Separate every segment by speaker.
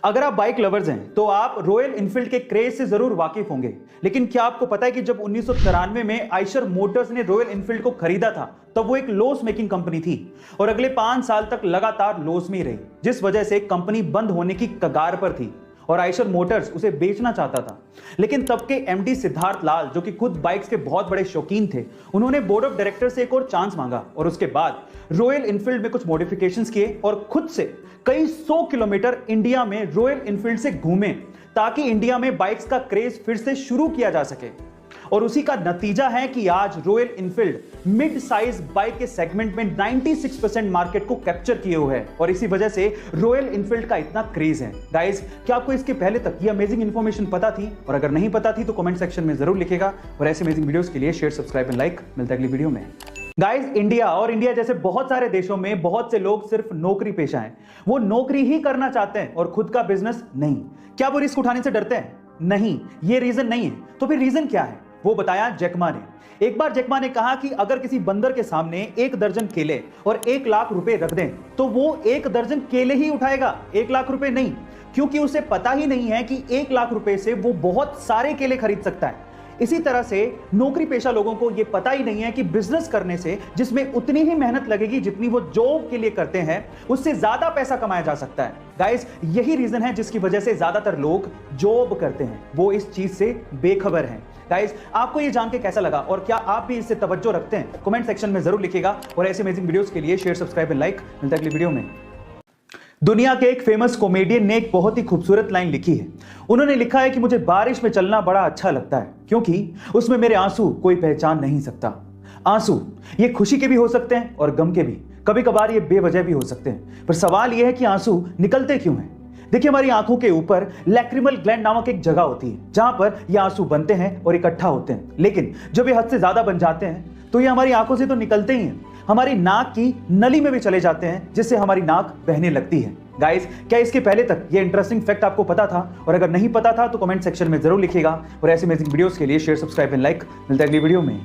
Speaker 1: अगर आप bike lovers हैं तो आप रॉयल इनफील्ड के क्रेज से जरूर वाकिफ होंगे, लेकिन क्या आपको पता है कि जब 1993 में आयशर मोटर्स ने रॉयल इनफील्ड को खरीदा था तब वो एक लॉस मेकिंग कंपनी थी और अगले 5 साल तक लगातार लॉस में ही रही, जिस वजह से कंपनी बंद होने की कगार पर थी और आयशर मोटर्स उसे बेचना चाहता था। लेकिन तब के एमडी सिद्धार्थ लाल, जो कि खुद बाइक्स के बहुत बड़े शौकीन थे, उन्होंने बोर्ड ऑफ डायरेक्टर से एक और चांस मांगा और उसके बाद रॉयल इनफील्ड में कुछ मॉडिफिकेशंस किए और खुद से कई 100 किलोमीटर इंडिया में रॉयल इनफील्ड से घूमे ताकि इंडिया में बाइक्स का क्रेज फिर से शुरू किया जा सके। और उसी का नतीजा है कि आज royal Enfield mid size bike के सेगमेंट में 96% मार्केट को कैप्चर किए हुए है और इसी वजह से रॉयल इनफील्ड का इतना क्रेज है। गाइस, क्या आपको इसके पहले तक ये अमेजिंग इंफॉर्मेशन पता थी? और अगर नहीं पता थी तो कमेंट सेक्शन में जरूर लिखेगा और ऐसे अमेजिंग वीडियोस के लिए शेयर, सब्सक्राइब एंड लाइक। मिलता है अगली वीडियो में। गाइस, इंडिया जैसे बहुत सारे देशों में बहुत से लोग सिर्फ नौकरी पेशा हैं। वो नौकरी ही करना चाहते हैं और खुद का बिजनेस नहीं। क्या वो रिस्क उठाने से डरते हैं? नहीं, ये रीजन नहीं है। तो फिर रीजन क्या है? वो बताया जैकमा ने। एक बार जैकमा ने कहा कि अगर किसी बंदर के सामने 1 दर्जन केले और 1 लाख रुपए रख दें तो वो 1 दर्जन केले ही उठाएगा, 1 लाख रुपए नहीं, क्योंकि उसे पता ही नहीं है कि 1 लाख रुपए से वो बहुत सारे केले खरीद सकता है। इसी तरह से नौकरी पेशा लोगों को यह पता ही नहीं है कि बिजनेस करने से, जिसमें उतनी ही मेहनत लगेगी जितनी वो जॉब के लिए करते हैं, उससे ज्यादा पैसा कमाया जा सकता है। गाइस, यही रीजन है जिसकी वजह से ज्यादातर लोग जॉब करते हैं, वो इस चीज से बेखबर हैं। गाइस, आपको ये जान के कैसा लगा और क्या आप भी इससे तवज्जो रखते हैं? कमेंट सेक्शन में जरूर लिखिएगा और ऐसे अमेजिंग वीडियोस के लिए शेयर, सब्सक्राइब एंड लाइक। मिलता है अगली वीडियो में। दुनिया के एक फेमस कॉमेडियन ने एक बहुत ही खूबसूरत लाइन लिखी है। उन्होंने लिखा है कि मुझे बारिश में चलना बड़ा अच्छा लगता है क्योंकि उसमें मेरे आंसू कोई पहचान नहीं सकता। आंसू ये खुशी के भी हो सकते हैं और गम के भी, कभी कभार ये बेवजह भी हो सकते हैं, पर सवाल यह है कि आंसू निकलते क्यों हैं? देखिए, हमारी आंखों के ऊपर लैक्रिमल ग्लैंड नामक एक जगह होती है जहां पर ये आंसू बनते हैं और इकट्ठा होते हैं, लेकिन जब ये हद से ज्यादा बन जाते हैं तो ये हमारी आंखों से तो निकलते ही हैं, हमारी नाक की नली में भी चले जाते हैं, जिससे हमारी नाक बहने लगती है। गाइस, क्या इसके पहले तक ये इंटरेस्टिंग फैक्ट आपको पता था? और अगर नहीं पता था तो कमेंट सेक्शन में जरूर लिखिएगा और ऐसे अमेजिंग वीडियोस के लिए शेयर, सब्सक्राइब एंड लाइक। मिलता है अगली वीडियो में।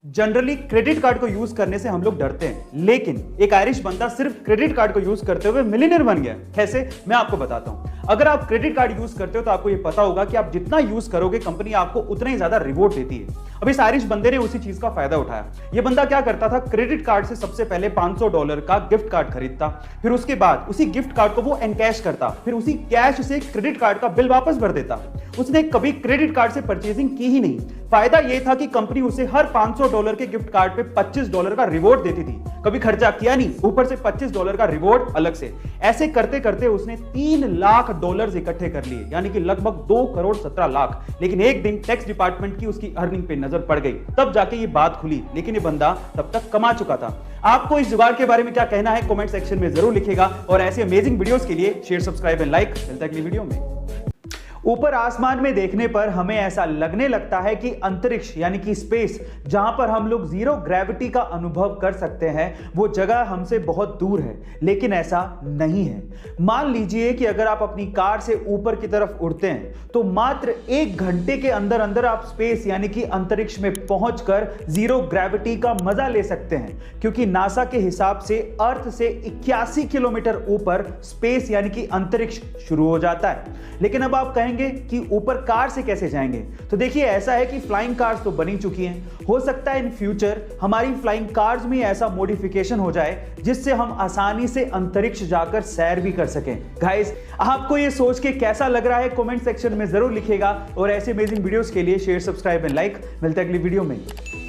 Speaker 1: जनरली क्रेडिट कार्ड को यूज करने से हम लोग डरते हैं, लेकिन एक आयरिश बंदा सिर्फ क्रेडिट कार्ड को यूज करते हुए मिलियनेयर बन गया। कैसे? मैं आपको बताता हूं। अगर आप क्रेडिट कार्ड यूज करते हो तो आपको यह पता होगा कि आप जितना यूज करोगे कंपनी आपको उतना ही ज्यादा रिवॉर्ड देती है। अब इस आयरिश बंदे ने उसी चीज का फायदा उठाया। यह बंदा क्या करता था, क्रेडिट कार्ड से सबसे पहले $500 का गिफ्ट कार्ड खरीदता, फिर उसके बाद उसी गिफ्ट कार्ड को वो एनकैश करता, फिर उसी कैश से क्रेडिट कार्ड का बिल वापस भर देता। उसने कभी क्रेडिट कार्ड से परचेजिंग की ही नहीं। फायदा यह था कि कंपनी उसे हर $500 के गिफ्ट कार्ड पे $25 का रिवॉर्ड देती थी। कभी खर्चा किया नहीं, ऊपर से $25 का रिवॉर्ड अलग से। ऐसे करते करते उसने $3 लाख इकट्ठे कर लिए, यानी कि लगभग 2,17,00,000। लेकिन एक दिन टैक्स डिपार्टमेंट की उसकी अर्निंग पे नजर पड़ गई, तब जाके ये बात खुली, लेकिन ये बंदा तब तक कमा चुका था। आपको इस जुगाड़ के बारे में क्या कहना है? कमेंट सेक्शन में जरूर लिखिएगा और ऐसे अमेजिंग वीडियोस के लिए शेयर, सब्सक्राइब एंड लाइक। मिलता है अगली वीडियो में। ऊपर आसमान में देखने पर हमें ऐसा लगने लगता है कि अंतरिक्ष यानी कि स्पेस, जहां पर हम लोग जीरो ग्रेविटी का अनुभव कर सकते हैं, वो जगह हमसे बहुत दूर है, लेकिन ऐसा नहीं है। मान लीजिए कि अगर आप अपनी कार से ऊपर की तरफ उड़ते हैं तो मात्र 1 घंटे के अंदर अंदर आप स्पेस यानी कि अंतरिक्ष में पहुंचकर जीरो ग्रेविटी का मजा ले सकते हैं, क्योंकि नासा के हिसाब से अर्थ से 81 किलोमीटर ऊपर स्पेस यानी कि अंतरिक्ष शुरू हो जाता है। लेकिन अब आप कहेंगे कि ऊपर कार से कैसे जाएंगे? तो देखिए, ऐसा है कि फ्लाइंग कार्स तो बनी चुकी हैं। हो सकता है इन फ्यूचर हमारी फ्लाइंग कार्स में ऐसा मॉडिफिकेशन हो जाए जिससे हम आसानी से अंतरिक्ष जाकर सैर भी कर सकें। गाइस, आपको ये सोच के कैसा लग रहा है? कमेंट सेक्शन में जरूर लिखिएगा और ऐसे अमेजिंग वीडियोस के लिए शेयर, सब्सक्राइब एंड लाइक। मिलते हैं अगली वीडियो में।